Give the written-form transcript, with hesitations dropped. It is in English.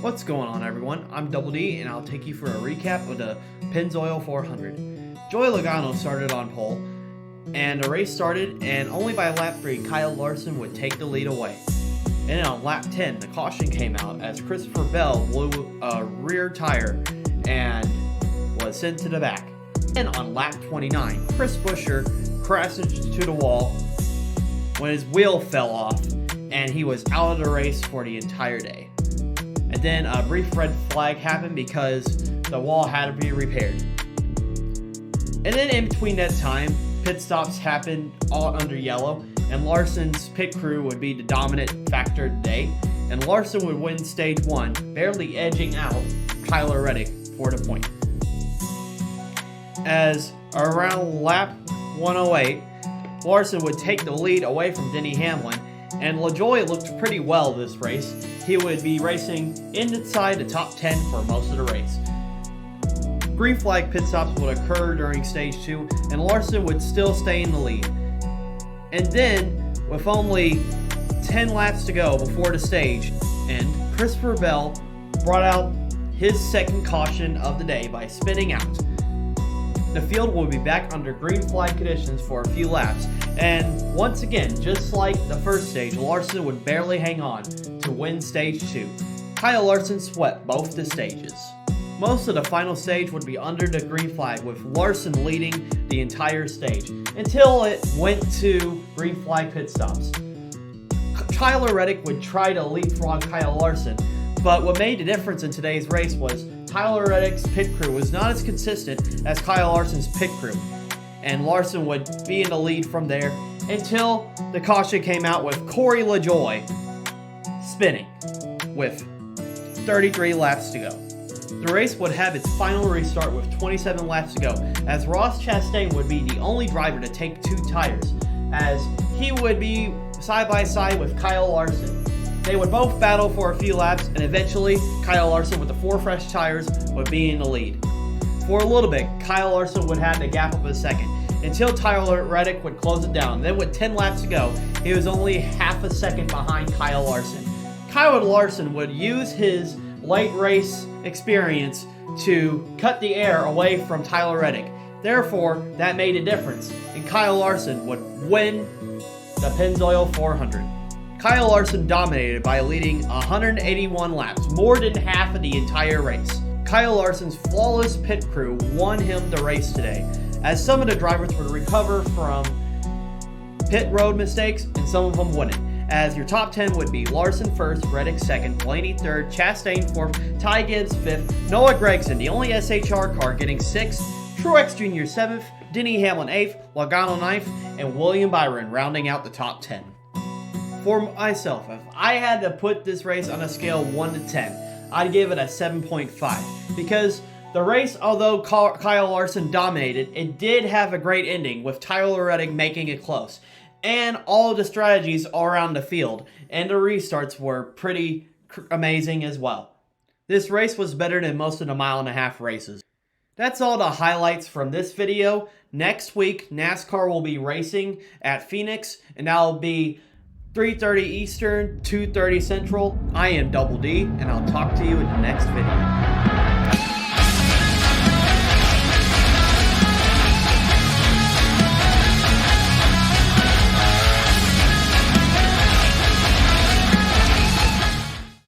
What's going on, everyone? I'm Double D, and I'll take you for a recap of the Pennzoil 400. Joey Logano started on pole, and the race started, and only by lap 3, Kyle Larson would take the lead away. And then on lap 10, the caution came out as Christopher Bell blew a rear tire and was sent to the back. And on lap 29, Chris Buescher crashed into the wall when his wheel fell off, and he was out of the race for the entire day. And then a brief red flag happened because the wall had to be repaired. And then in between that time, pit stops happened all under yellow, and Larson's pit crew would be the dominant factor today, and Larson would win stage 1, barely edging out Tyler Reddick for the point. As around lap 108, Larson would take the lead away from Denny Hamlin, and LaJoie looked pretty well this race. He would be racing inside the top 10 for most of the race. Green flag pit stops would occur during stage 2, and Larson would still stay in the lead. And then, with only 10 laps to go before the stage end, Christopher Bell brought out his second caution of the day by spinning out. The field will be back under green flag conditions for a few laps, and once again, just like the first stage, Larson would barely hang on to win stage 2. Kyle Larson swept both the stages. Most of the final stage would be under the green flag, with Larson leading the entire stage, until it went to green flag pit stops. Tyler Reddick would try to leapfrog Kyle Larson, but what made the difference in today's race was Tyler Reddick's pit crew was not as consistent as Kyle Larson's pit crew, and Larson would be in the lead from there until the caution came out with Corey LaJoie spinning with 33 laps to go. The race would have its final restart with 27 laps to go, as Ross Chastain would be the only driver to take 2 tires, as he would be side by side with Kyle Larson. They would both battle for a few laps, and eventually Kyle Larson with the 4 fresh tires would be in the lead. For a little bit, Kyle Larson would have to gap up a second, until Tyler Reddick would close it down. Then with 10 laps to go, he was only half a second behind Kyle Larson. Kyle Larson would use his late race experience to cut the air away from Tyler Reddick. Therefore, that made a difference, and Kyle Larson would win the Pennzoil 400. Kyle Larson dominated by leading 181 laps, more than half of the entire race. Kyle Larson's flawless pit crew won him the race today, as some of the drivers would recover from pit road mistakes and some of them wouldn't. As your top 10 would be Larson first, Reddick second, Blaney third, Chastain fourth, Ty Gibbs fifth, Noah Gragson, the only SHR car, getting sixth, Truex Jr. seventh, Denny Hamlin eighth, Logano ninth, and William Byron rounding out the top 10. For myself, if I had to put this race on a scale 1 to 10, I'd give it a 7.5. Because the race, although Kyle Larson dominated, it did have a great ending with Tyler Reddick making it close. And all of the strategies all around the field and the restarts were pretty amazing as well. This race was better than most of the mile-and-a-half races. That's all the highlights from this video. Next week, NASCAR will be racing at Phoenix, and that'll be 3:30 Eastern, 2:30 Central. I am Double D, and I'll talk to you in the next video.